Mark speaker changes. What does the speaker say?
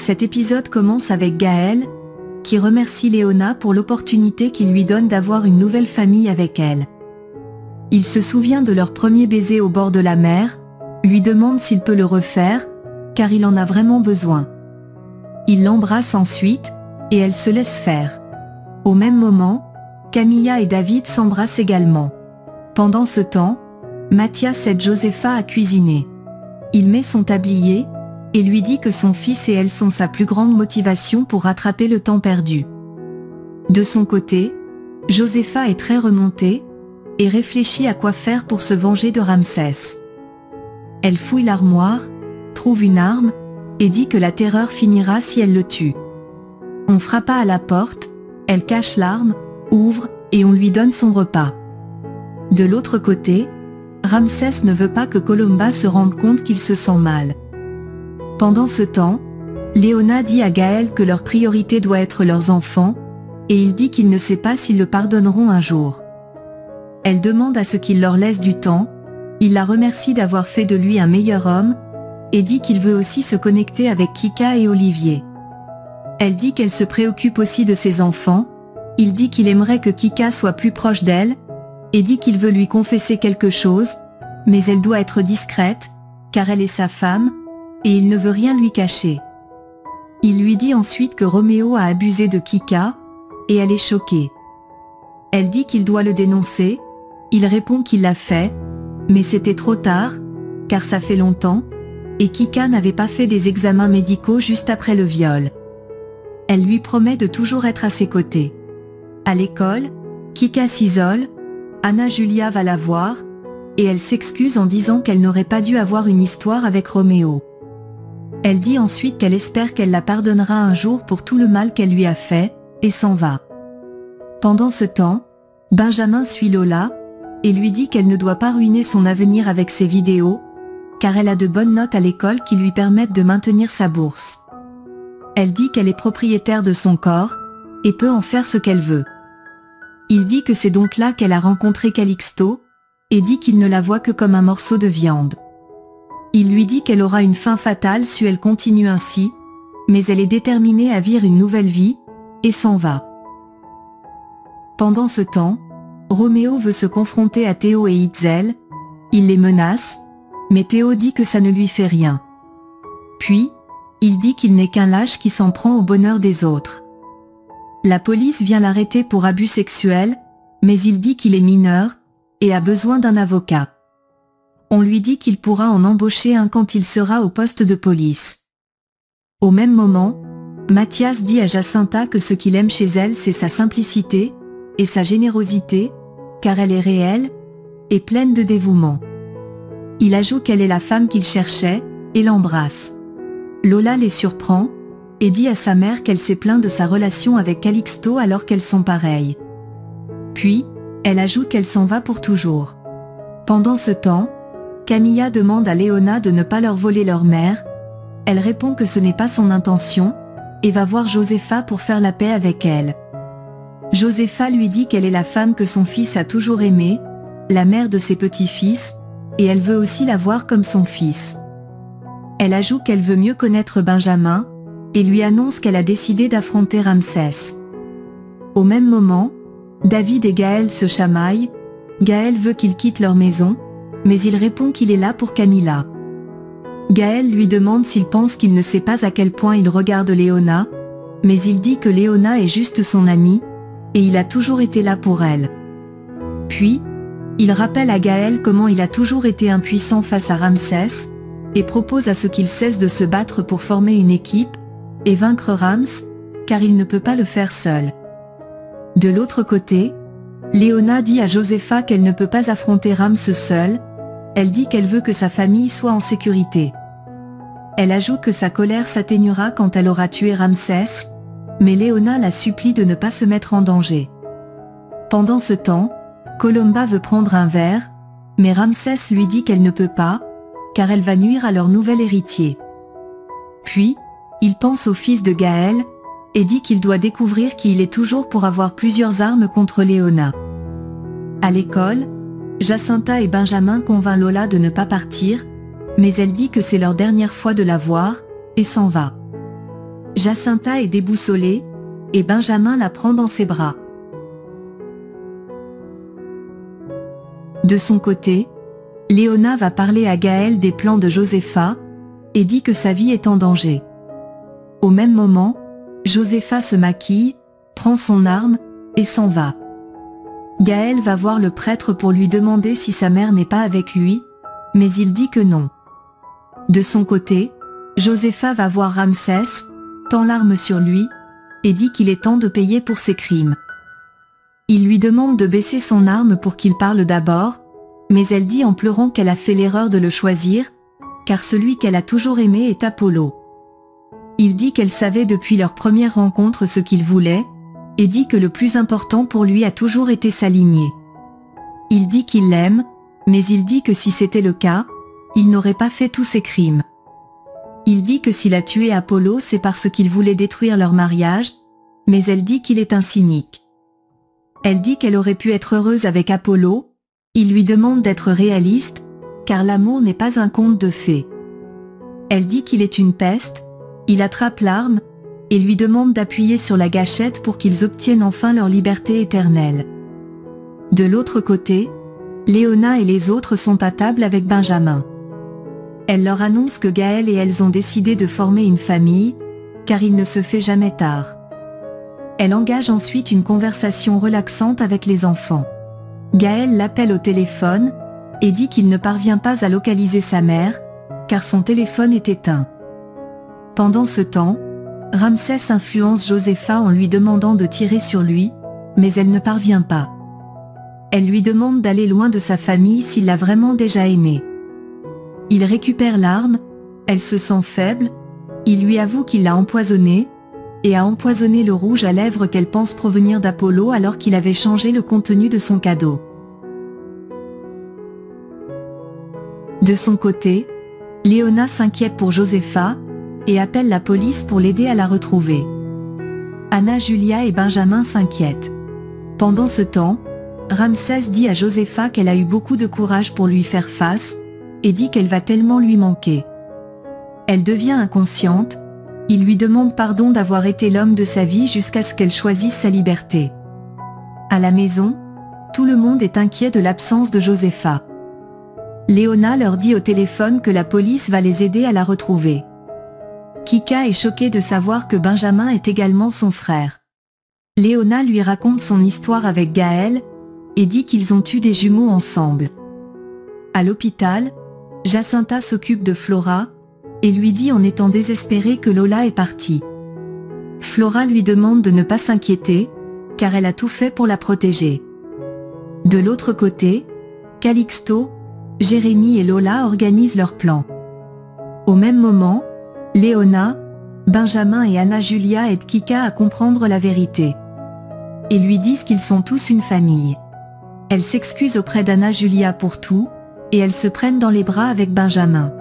Speaker 1: Cet épisode commence avec Gaël, qui remercie Léona pour l'opportunité qu'il lui donne d'avoir une nouvelle famille avec elle. Il se souvient de leur premier baiser au bord de la mer, lui demande s'il peut le refaire, car il en a vraiment besoin. Il l'embrasse ensuite, et elle se laisse faire. Au même moment, Camilla et David s'embrassent également. Pendant ce temps, Mathias aide Josefa à cuisiner. Il met son tablier, et lui dit que son fils et elle sont sa plus grande motivation pour rattraper le temps perdu. De son côté, Josefa est très remontée, et réfléchit à quoi faire pour se venger de Ramsès. Elle fouille l'armoire, trouve une arme, et dit que la terreur finira si elle le tue. On frappa à la porte, elle cache l'arme, ouvre, et on lui donne son repas. De l'autre côté, Ramsès ne veut pas que Colomba se rende compte qu'il se sent mal. Pendant ce temps, Léona dit à Gaël que leur priorité doit être leurs enfants, et il dit qu'il ne sait pas s'ils le pardonneront un jour. Elle demande à ce qu'il leur laisse du temps, il la remercie d'avoir fait de lui un meilleur homme, et dit qu'il veut aussi se connecter avec Kika et Olivier. Elle dit qu'elle se préoccupe aussi de ses enfants, il dit qu'il aimerait que Kika soit plus proche d'elle, et dit qu'il veut lui confesser quelque chose, mais elle doit être discrète, car elle est sa femme, et il ne veut rien lui cacher. Il lui dit ensuite que Roméo a abusé de Kika, et elle est choquée. Elle dit qu'il doit le dénoncer, il répond qu'il l'a fait, mais c'était trop tard, car ça fait longtemps, et Kika n'avait pas fait des examens médicaux juste après le viol. Elle lui promet de toujours être à ses côtés. À l'école, Kika s'isole, Anna Julia va la voir, et elle s'excuse en disant qu'elle n'aurait pas dû avoir une histoire avec Roméo. Elle dit ensuite qu'elle espère qu'elle la pardonnera un jour pour tout le mal qu'elle lui a fait, et s'en va. Pendant ce temps, Benjamin suit Lola, et lui dit qu'elle ne doit pas ruiner son avenir avec ses vidéos, car elle a de bonnes notes à l'école qui lui permettent de maintenir sa bourse. Elle dit qu'elle est propriétaire de son corps, et peut en faire ce qu'elle veut. Il dit que c'est donc là qu'elle a rencontré Calixto, et dit qu'il ne la voit que comme un morceau de viande. Il lui dit qu'elle aura une fin fatale si elle continue ainsi, mais elle est déterminée à vivre une nouvelle vie, et s'en va. Pendant ce temps, Roméo veut se confronter à Théo et Itzel, il les menace, mais Théo dit que ça ne lui fait rien. Puis, il dit qu'il n'est qu'un lâche qui s'en prend au bonheur des autres. La police vient l'arrêter pour abus sexuel, mais il dit qu'il est mineur, et a besoin d'un avocat. On lui dit qu'il pourra en embaucher un quand il sera au poste de police. Au même moment, Mathias dit à Jacinta que ce qu'il aime chez elle c'est sa simplicité, et sa générosité, car elle est réelle, et pleine de dévouement. Il ajoute qu'elle est la femme qu'il cherchait, et l'embrasse. Lola les surprend, et dit à sa mère qu'elle s'est plainte de sa relation avec Calixto alors qu'elles sont pareilles. Puis, elle ajoute qu'elle s'en va pour toujours. Pendant ce temps, Camilla demande à Léona de ne pas leur voler leur mère, elle répond que ce n'est pas son intention, et va voir Josefa pour faire la paix avec elle. Josefa lui dit qu'elle est la femme que son fils a toujours aimée, la mère de ses petits-fils, et elle veut aussi la voir comme son fils. Elle ajoute qu'elle veut mieux connaître Benjamin, et lui annonce qu'elle a décidé d'affronter Ramsès. Au même moment, David et Gaël se chamaillent, Gaël veut qu'ils quittent leur maison, mais il répond qu'il est là pour Camilla. Gaël lui demande s'il pense qu'il ne sait pas à quel point il regarde Léona, mais il dit que Léona est juste son amie, et il a toujours été là pour elle. Puis, il rappelle à Gaël comment il a toujours été impuissant face à Ramsès, et propose à ce qu'il cesse de se battre pour former une équipe, et vaincre Rams, car il ne peut pas le faire seul. De l'autre côté, Léona dit à Josefa qu'elle ne peut pas affronter Rams seule, elle dit qu'elle veut que sa famille soit en sécurité. Elle ajoute que sa colère s'atténuera quand elle aura tué Ramsès, mais Léona la supplie de ne pas se mettre en danger. Pendant ce temps, Colomba veut prendre un verre, mais Ramsès lui dit qu'elle ne peut pas, car elle va nuire à leur nouvel héritier. Puis, il pense au fils de Gaël, et dit qu'il doit découvrir qui il est toujours pour avoir plusieurs armes contre Léona. À l'école, Jacinta et Benjamin convainc Lola de ne pas partir, mais elle dit que c'est leur dernière fois de la voir, et s'en va. Jacinta est déboussolée, et Benjamin la prend dans ses bras. De son côté, Léona va parler à Gaël des plans de Josépha, et dit que sa vie est en danger. Au même moment, Josépha se maquille, prend son arme, et s'en va. Gaël va voir le prêtre pour lui demander si sa mère n'est pas avec lui, mais il dit que non. De son côté, Josépha va voir Ramsès, tend l'arme sur lui, et dit qu'il est temps de payer pour ses crimes. Il lui demande de baisser son arme pour qu'il parle d'abord, mais elle dit en pleurant qu'elle a fait l'erreur de le choisir, car celui qu'elle a toujours aimé est Apollo. Il dit qu'elle savait depuis leur première rencontre ce qu'il voulait, et dit que le plus important pour lui a toujours été sa lignée. Il dit qu'il l'aime, mais il dit que si c'était le cas, il n'aurait pas fait tous ces crimes. Il dit que s'il a tué Apollo c'est parce qu'il voulait détruire leur mariage, mais elle dit qu'il est un cynique. Elle dit qu'elle aurait pu être heureuse avec Apollo, il lui demande d'être réaliste, car l'amour n'est pas un conte de fées. Elle dit qu'il est une peste, il attrape l'arme, et lui demande d'appuyer sur la gâchette pour qu'ils obtiennent enfin leur liberté éternelle. De l'autre côté, Léona et les autres sont à table avec Benjamin. Elle leur annonce que Gaël et elles ont décidé de former une famille, car il ne se fait jamais tard. Elle engage ensuite une conversation relaxante avec les enfants. Gaël l'appelle au téléphone, et dit qu'il ne parvient pas à localiser sa mère, car son téléphone est éteint. Pendant ce temps, Ramsès influence Josépha en lui demandant de tirer sur lui, mais elle ne parvient pas. Elle lui demande d'aller loin de sa famille s'il l'a vraiment déjà aimé. Il récupère l'arme, elle se sent faible, il lui avoue qu'il l'a empoisonnée, et a empoisonné le rouge à lèvres qu'elle pense provenir d'Apollo alors qu'il avait changé le contenu de son cadeau. De son côté, Léona s'inquiète pour Josépha, et appelle la police pour l'aider à la retrouver. Anna, Julia et Benjamin s'inquiètent. Pendant ce temps, Ramsès dit à Josépha qu'elle a eu beaucoup de courage pour lui faire face, et dit qu'elle va tellement lui manquer. Elle devient inconsciente, il lui demande pardon d'avoir été l'homme de sa vie jusqu'à ce qu'elle choisisse sa liberté. À la maison, tout le monde est inquiet de l'absence de Josépha. Léona leur dit au téléphone que la police va les aider à la retrouver. Kika est choquée de savoir que Benjamin est également son frère. Léona lui raconte son histoire avec Gaël, et dit qu'ils ont eu des jumeaux ensemble. À l'hôpital, Jacinta s'occupe de Flora, et lui dit en étant désespérée que Lola est partie. Flora lui demande de ne pas s'inquiéter, car elle a tout fait pour la protéger. De l'autre côté, Calixto, Jérémie et Lola organisent leur plan. Au même moment, Léona, Benjamin et Anna Julia aident Kika à comprendre la vérité. Et lui disent qu'ils sont tous une famille. Elle s'excuse auprès d'Anna Julia pour tout, et elles se prennent dans les bras avec Benjamin.